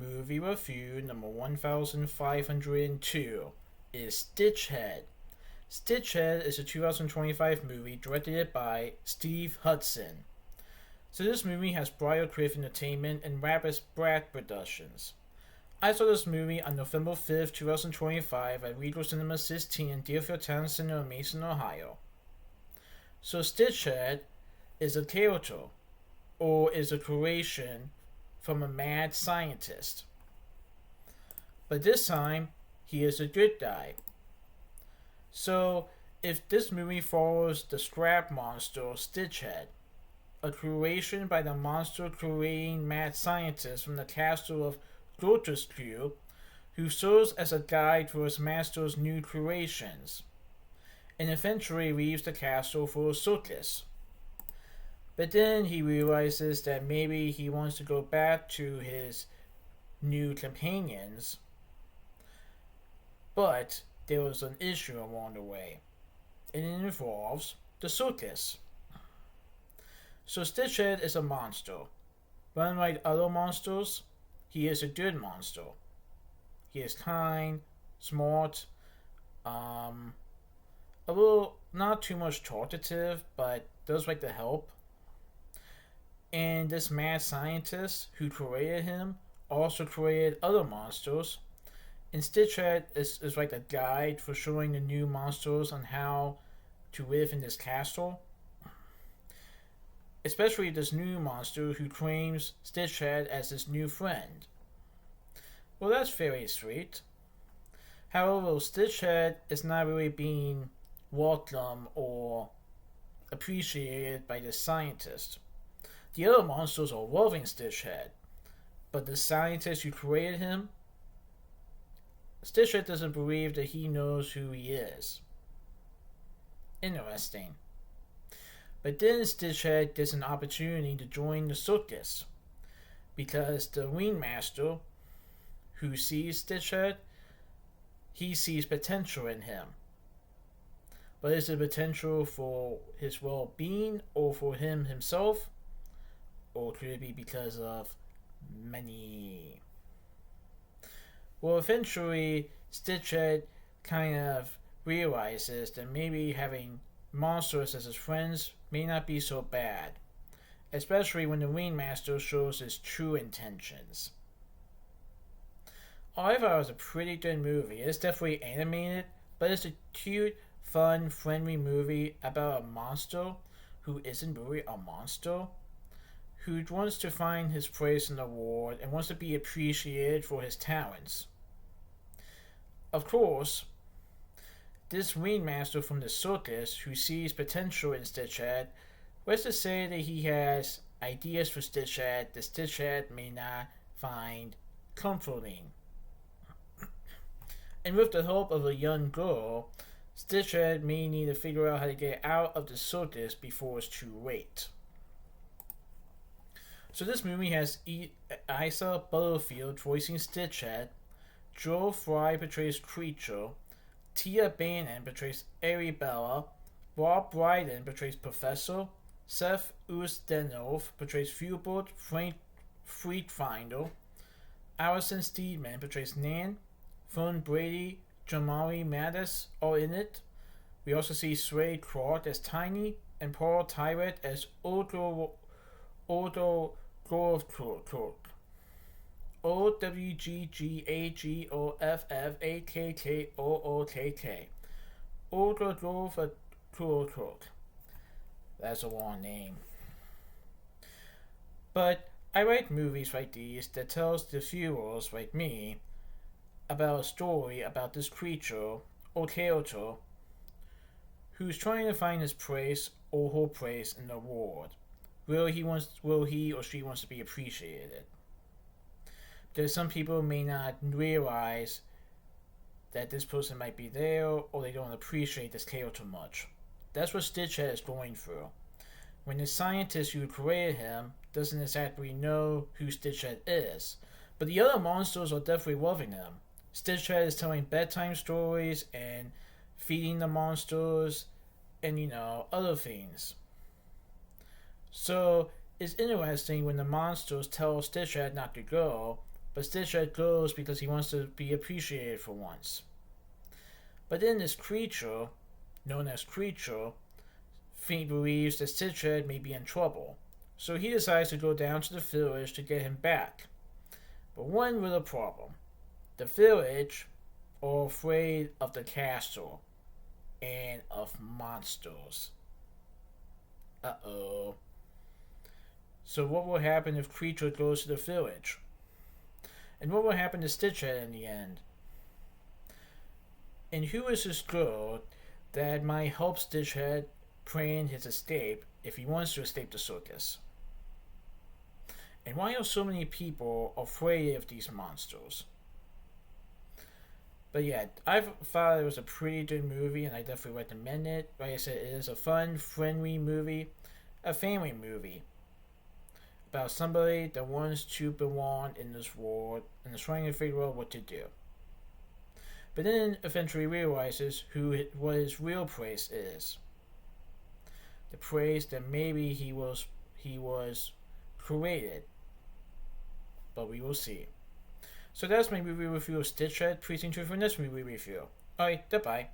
Movie review number 1502 is Stitchhead. Stitchhead is a 2025 movie directed by Steve Hudson. So this movie has Briarcliff Entertainment and Rabbit's Brat Productions. I saw this movie on November 5th, 2025 at Regal Cinemas 16 in Deerfield Towne Center in Mason, Ohio. So Stitchhead is a character, or is a creation from a mad scientist. But this time, he is a good guy. So, if this movie follows the scrap monster Stitchhead, a creation by the monster creating mad scientist from the castle of Grotesque, who serves as a guide for his master's new creations, and eventually leaves the castle for a circus. But then he realizes that maybe he wants to go back to his new companions, but there was an issue along the way, and it involves the circus. So Stitchhead is a monster. But unlike other monsters, he is a good monster. He is kind, smart, a little not too much talkative, but does like to help. And this mad scientist who created him also created other monsters. And Stitchhead is like a guide for showing the new monsters on how to live in this castle. Especially this new monster who claims Stitchhead as his new friend. Well, that's very sweet. However, Stitchhead is not really being welcomed or appreciated by the scientist. The other monsters are loving Stitchhead, but the scientist who created him, Stitchhead doesn't believe that he knows who he is. Interesting. But then Stitchhead gets an opportunity to join the circus, because the ringmaster who sees Stitchhead, he sees potential in him. But is it potential for his well-being or for him himself? Or could it be because of money? Well, eventually, Stitchhead kind of realizes that maybe having monsters as his friends may not be so bad, especially when the ringmaster shows his true intentions. I thought it was a pretty good movie. It's definitely animated, but it's a cute, fun, friendly movie about a monster who isn't really a monster, who wants to find his place in the world and wants to be appreciated for his talents. Of course, this ringmaster from the circus who sees potential in Stitchhead was to say that he has ideas for Stitchhead that Stitchhead may not find comforting. And with the help of a young girl, Stitchhead may need to figure out how to get out of the circus before it's too late. So this movie has Isa Butterfield voicing Stitchhead, Joel Fry portrays Creature, Tia Bannon portrays Arabella, Rob Brydon portrays Professor, Seth Ustinov portrays Hubert Friedfinder, Allison Steedman portrays Nan, Fern Brady, Jamari Mattis are in it. We also see Sway Clark as Tiny and Paul Tyrett as Odo Gorfkirk. OWGGAGOFFAKKOOKK. Odo Gorfkirk. That's a long name. But I write movies like these that tells the viewers like me about a story about this creature or character who's trying to find his place or her place in the world. Will he or she wants to be appreciated? Because some people may not realize that this person might be there, or they don't appreciate this character much. That's what Stitchhead is going through. When the scientist who created him doesn't exactly know who Stitchhead is, but the other monsters are definitely loving him. Stitchhead is telling bedtime stories and feeding the monsters and, other things. So, it's interesting when the monsters tell Stitchhead not to go, but Stitchhead goes because he wants to be appreciated for once. But then this creature, known as Creature, believes that Stitchhead may be in trouble, so he decides to go down to the village to get him back. But one little problem. The village are afraid of the castle and of monsters. Uh-oh. So what will happen if Creature goes to the village? And what will happen to Stitchhead in the end? And who is this girl that might help Stitchhead plan his escape if he wants to escape the circus? And why are so many people afraid of these monsters? But yeah, I thought it was a pretty good movie, and I definitely recommend it. Like I said, it is a fun, friendly movie, a family movie about somebody that wants to belong in this world and is trying to figure out what to do. But then eventually realizes what his real place is. The place that maybe he was created. But we will see. So that's my movie review of Stitchhead. Please tune in for the next movie review. Alright, goodbye.